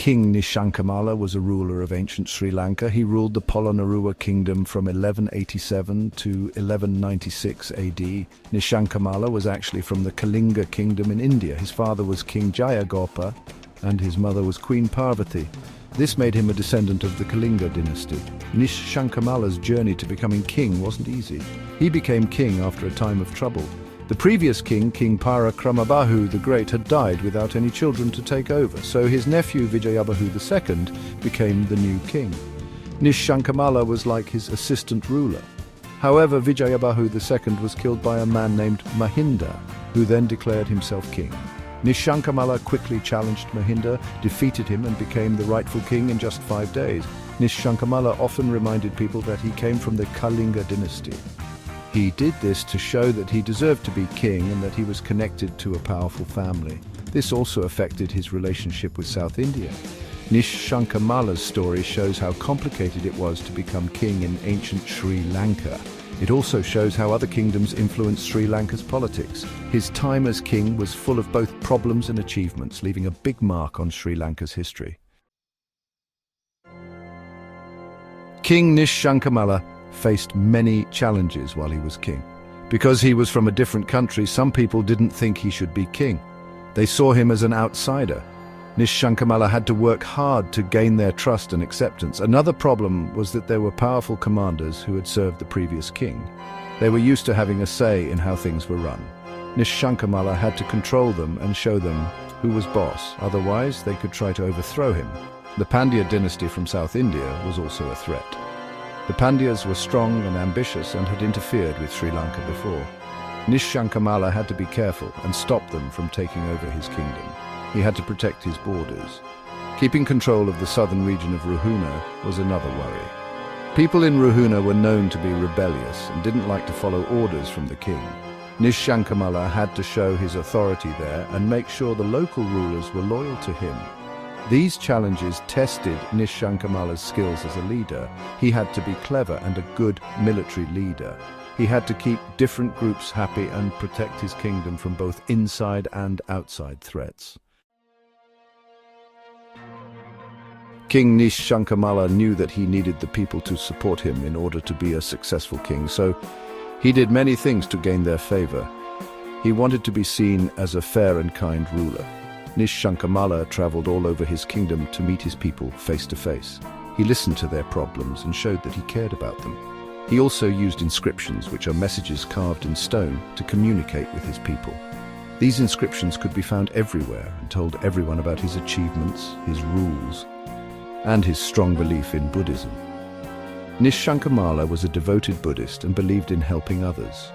King Nishshankamalla was a ruler of ancient Sri Lanka. He ruled the Polonnaruwa kingdom from 1187 to 1196 AD. Nishshankamalla was actually from the Kalinga kingdom in India. His father was King Jayagopa and his mother was Queen Parvati. This made him a descendant of the Kalinga dynasty. Nishshankamalla's journey to becoming king wasn't easy. He became king after a time of trouble. The previous king, King Parakramabahu the Great, had died without any children to take over, so his nephew Vijayabahu II became the new king. Nishshankamalla was like his assistant ruler. However, Vijayabahu II was killed by a man named Mahinda, who then declared himself king. Nishshankamalla quickly challenged Mahinda, defeated him and became the rightful king in just 5 days. Nishshankamalla often reminded people that he came from the Kalinga dynasty. He did this to show that he deserved to be king and that he was connected to a powerful family. This also affected his relationship with South India. Nishshankamalla's story shows how complicated it was to become king in ancient Sri Lanka. It also shows how other kingdoms influenced Sri Lanka's politics. His time as king was full of both problems and achievements, leaving a big mark on Sri Lanka's history. King Nishshankamalla faced many challenges while he was king. Because he was from a different country, some people didn't think he should be king. They saw him as an outsider. Nishshankamalla had to work hard to gain their trust and acceptance. Another problem was that there were powerful commanders who had served the previous king. They were used to having a say in how things were run. Nishshankamalla had to control them and show them who was boss, otherwise they could try to overthrow him. The Pandya dynasty from South India was also a threat. The Pandyas were strong and ambitious and had interfered with Sri Lanka before. Nishshankamalla had to be careful and stop them from taking over his kingdom. He had to protect his borders. Keeping control of the southern region of Ruhuna was another worry. People in Ruhuna were known to be rebellious and didn't like to follow orders from the king. Nishshankamalla had to show his authority there and make sure the local rulers were loyal to him. These challenges tested Nishshankamalla's skills as a leader. He had to be clever and a good military leader. He had to keep different groups happy and protect his kingdom from both inside and outside threats. King Nishshankamalla knew that he needed the people to support him in order to be a successful king, so he did many things to gain their favor. He wanted to be seen as a fair and kind ruler. Nishshankamalla traveled all over his kingdom to meet his people face to face. He listened to their problems and showed that he cared about them. He also used inscriptions, which are messages carved in stone, to communicate with his people. These inscriptions could be found everywhere and told everyone about his achievements, his rules, and his strong belief in Buddhism. Nishshankamalla was a devoted Buddhist and believed in helping others.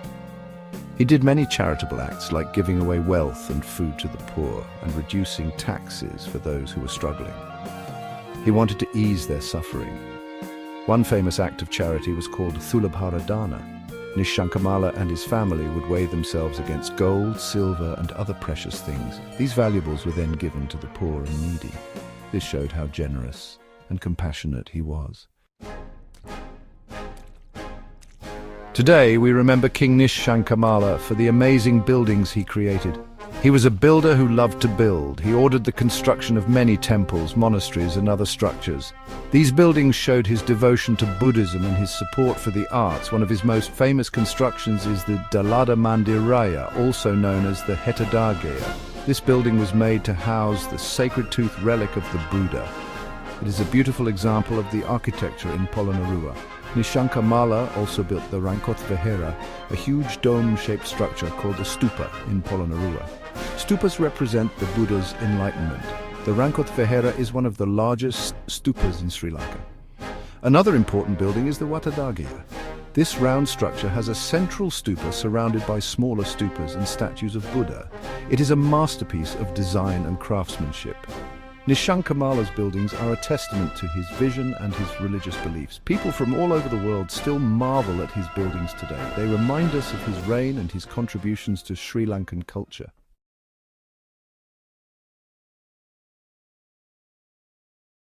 He did many charitable acts like giving away wealth and food to the poor and reducing taxes for those who were struggling. He wanted to ease their suffering. One famous act of charity was called Thulabharadana. Nishshankamalla and his family would weigh themselves against gold, silver, and other precious things. These valuables were then given to the poor and needy. This showed how generous and compassionate he was. Today, we remember King Nishshankamalla for the amazing buildings he created. He was a builder who loved to build. He ordered the construction of many temples, monasteries, and other structures. These buildings showed his devotion to Buddhism and his support for the arts. One of his most famous constructions is the Dalada Mandiraya, also known as the Hetadagaya. This building was made to house the sacred tooth relic of the Buddha. It is a beautiful example of the architecture in Polonnaruwa. Nishshankamalla also built the Rankotvihara, a huge dome-shaped structure called a stupa in Polonnaruwa. Stupas represent the Buddha's enlightenment. The Rankotvihara is one of the largest stupas in Sri Lanka. Another important building is the Watadagaya. This round structure has a central stupa surrounded by smaller stupas and statues of Buddha. It is a masterpiece of design and craftsmanship. Nishshankamalla's buildings are a testament to his vision and his religious beliefs. People from all over the world still marvel at his buildings today. They remind us of his reign and his contributions to Sri Lankan culture.